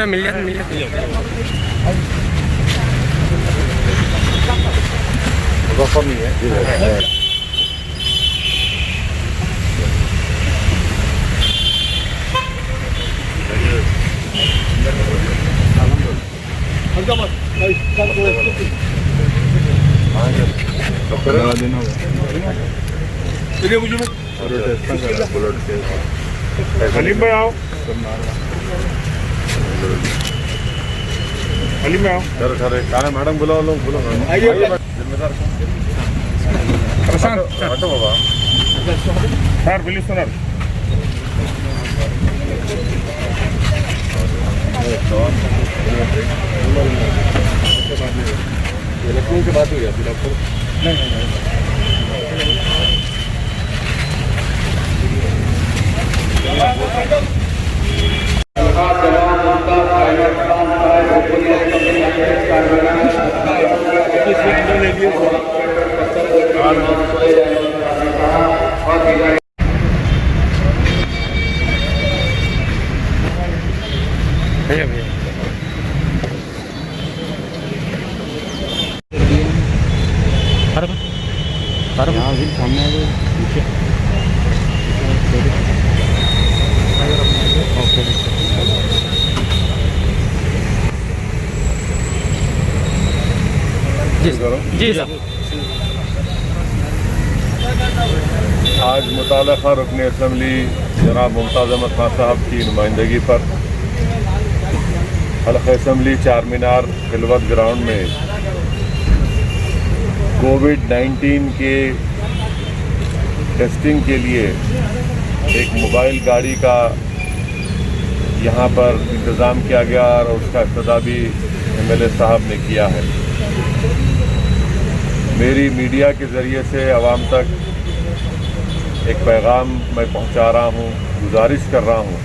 मिल जाते हलीम भाई आओ, हलीम में आओ। सर कहाँ है मैडम? बुलाओ लोग, बुलाओ। जिम्मेदार प्रशांत हटो बाबा। सर పిలుస్తున్నారు। लखनऊ से बात हुई है डॉक्टर? यहाँ भी सामने नीचे जी सर। आज मुताल्लिक़ा रुकन असम्बली जनाब मुमताज़ अहमद खान साहब की नुमाइंदगी पर हल्क़े असम्बली चार मीनार खिलवत ग्राउंड में कोविड-19 के टेस्टिंग के लिए एक मोबाइल गाड़ी का यहाँ पर इंतज़ाम किया गया और उसका इफ्तिताह भी MLA साहब ने किया है। मेरी मीडिया के ज़रिए से आवाम तक एक पैगाम मैं पहुँचा रहा हूँ, गुजारिश कर रहा हूँ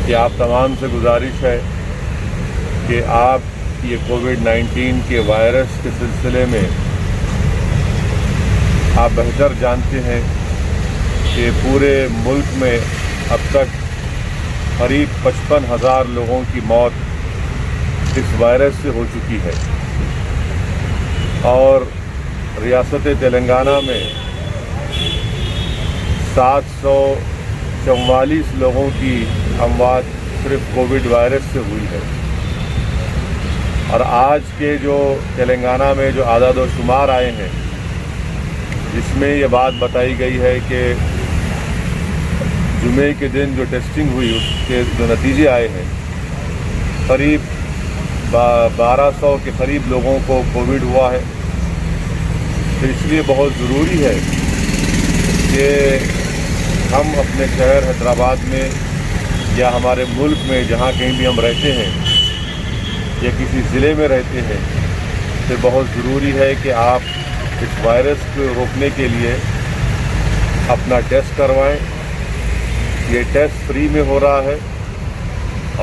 कि आप तमाम से गुजारिश है कि आप ये कोविड-19 के वायरस के सिलसिले में आप बेहतर जानते हैं कि पूरे मुल्क में अब तक करीब 55,000 लोगों की मौत इस वायरस से हो चुकी है और रियासत तेलंगाना में 744 लोगों की अमवात सिर्फ कोविड वायरस से हुई है। और आज के जो तेलंगाना में जो आदाद व शुमार आए हैं जिसमें ये बात बताई गई है कि जुमे के दिन जो टेस्टिंग हुई उसके जो नतीजे आए हैं करीब 1200 के करीब लोगों को कोविड हुआ है। तो इसलिए बहुत ज़रूरी है कि हम अपने शहर हैदराबाद में या हमारे मुल्क में जहाँ कहीं भी हम रहते हैं या किसी ज़िले में रहते हैं तो बहुत ज़रूरी है कि आप इस वायरस को रोकने के लिए अपना टेस्ट करवाएं। ये टेस्ट फ्री में हो रहा है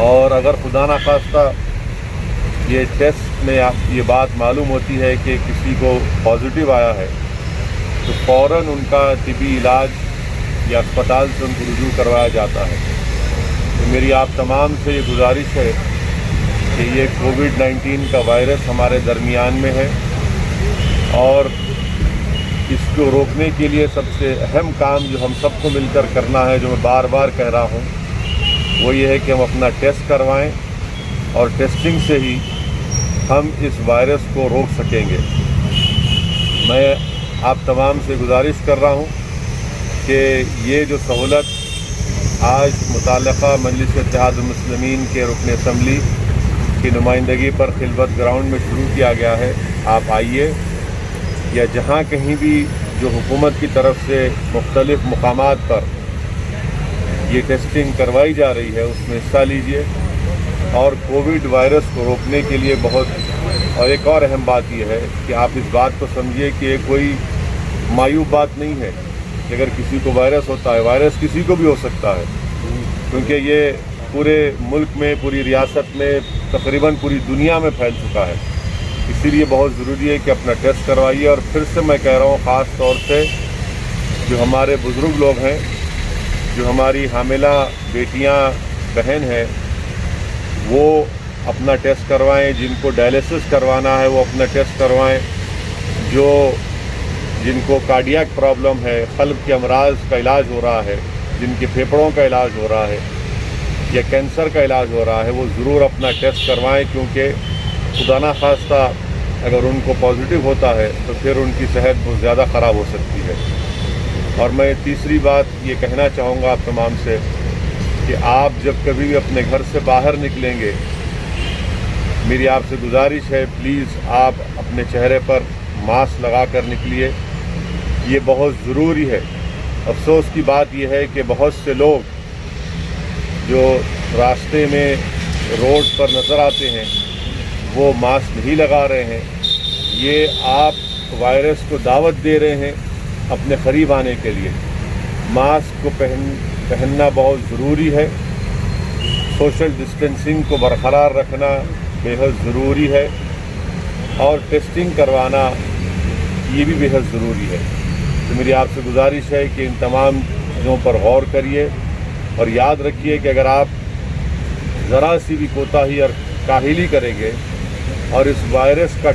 और अगर खुदा ना खास्ता ये टेस्ट में ये बात मालूम होती है कि किसी को पॉजिटिव आया है तो फ़ौरन उनका तिबी इलाज या अस्पताल से उनको रुजू करवाया जाता है। तो मेरी आप तमाम से ये गुजारिश है कि ये कोविड-19 का वायरस हमारे दरमियान में है और इसको रोकने के लिए सबसे अहम काम जो हम सबको मिलकर करना है, जो मैं बार बार कह रहा हूँ, वो ये है कि हम अपना टेस्ट करवाएं और टेस्टिंग से ही हम इस वायरस को रोक सकेंगे। मैं आप तमाम से गुजारिश कर रहा हूँ कि ये जो सहूलत आज मुताल्लिक़ा मजलिस इत्तेहादुल मुस्लिमीन के रुकन असम्बली की नुमाइंदगी पर खिलवत ग्राउंड में शुरू किया गया है, आप आइए या जहाँ कहीं भी जो हुकूमत की तरफ से मुख्तलिफ़ मकामात पर ये टेस्टिंग करवाई जा रही है उसमें हिस्सा लीजिए। और कोविड वायरस को रोकने के लिए और एक और अहम बात यह है कि आप इस बात को समझिए कि ये कोई मायूब बात नहीं है कि अगर किसी को वायरस होता है, वायरस किसी को भी हो सकता है, क्योंकि ये पूरे मुल्क में, पूरी रियासत में, तकरीबन पूरी दुनिया में फैल चुका है। इसीलिए बहुत ज़रूरी है कि अपना टेस्ट करवाइए। और फिर से मैं कह रहा हूँ, ख़ास तौर से जो हमारे बुज़ुर्ग लोग हैं جو ہماری حاملہ بیٹیاں بہن ہیں وہ اپنا ٹیسٹ کروائیں، جن کو ڈائلیسس کروانا ہے وہ اپنا ٹیسٹ کروائیں، جن کو کارڈیاک پرابلم ہے، قلب کے امراض کا علاج ہو رہا ہے، جن کے پھیپھڑوں کا علاج ہو رہا ہے یا کینسر کا علاج ہو رہا ہے، وہ ضرور اپنا ٹیسٹ کروائیں، کیونکہ خدا نہ خواستہ اگر ان کو پازیٹیو ہوتا ہے تو پھر ان کی صحت بہت زیادہ خراب ہو سکتی ہے۔ اور میں تیسری بات یہ کہنا چاہوں گا آپ تمام سے کہ آپ جب کبھی بھی اپنے گھر سے باہر نکلیں گے، میری آپ سے گزارش ہے پلیز آپ اپنے چہرے پر ماسک لگا کر نکلیے، یہ بہت ضروری ہے۔ افسوس کی بات یہ ہے کہ بہت سے لوگ جو راستے میں روڈ پر نظر آتے ہیں وہ ماسک نہیں لگا رہے ہیں، یہ آپ وائرس کو دعوت دے رہے ہیں اپنے قریب آنے کے لیے۔ ماسک کو پہننا بہت ضروری ہے، سوشل ڈسٹینسنگ کو برقرار رکھنا بے حد ضروری ہے، اور ٹیسٹنگ کروانا یہ بھی بے حد ضروری ہے۔ تو میری آپ سے گزارش ہے کہ ان تمام چیزوں پر غور کریے، اور یاد رکھیے کہ اگر آپ ذرا سی بھی کوتاہی اور کاہلی کریں گے اور اس وائرس کا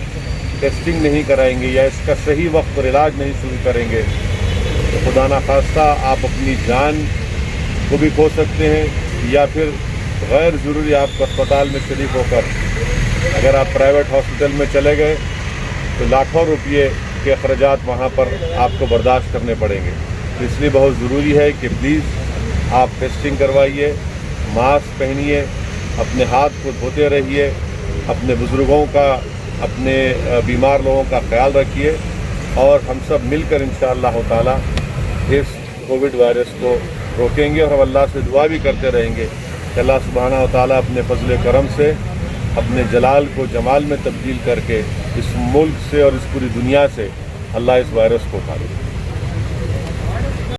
ٹیسٹنگ نہیں کرائیں گے یا اس کا صحیح وقت پر علاج نہیں شروع کریں گے تو خدا نخواستہ آپ اپنی جان کو بھی کھو سکتے ہیں، یا پھر غیر ضروری آپ کو اسپتال میں شریک ہو کر اگر آپ پرائیویٹ ہاسپٹل میں چلے گئے تو لاکھوں روپئے کے اخراجات وہاں پر آپ کو برداشت کرنے پڑیں گے۔ تو اس لیے بہت ضروری ہے کہ پلیز آپ ٹیسٹنگ کروائیے، ماسک پہنیے، اپنے ہاتھ کو دھوتے رہیے، اپنے بزرگوں کا، اپنے بیمار لوگوں کا خیال رکھیے، اور ہم سب مل کر انشاءاللہ تعالی اس کووڈ وائرس کو روکیں گے، اور ہم اللہ سے دعا بھی کرتے رہیں گے کہ اللہ سبحانہ و تعالی اپنے فضل کرم سے اپنے جلال کو جمال میں تبدیل کر کے اس ملک سے اور اس پوری دنیا سے اللہ اس وائرس کو اٹھا لے۔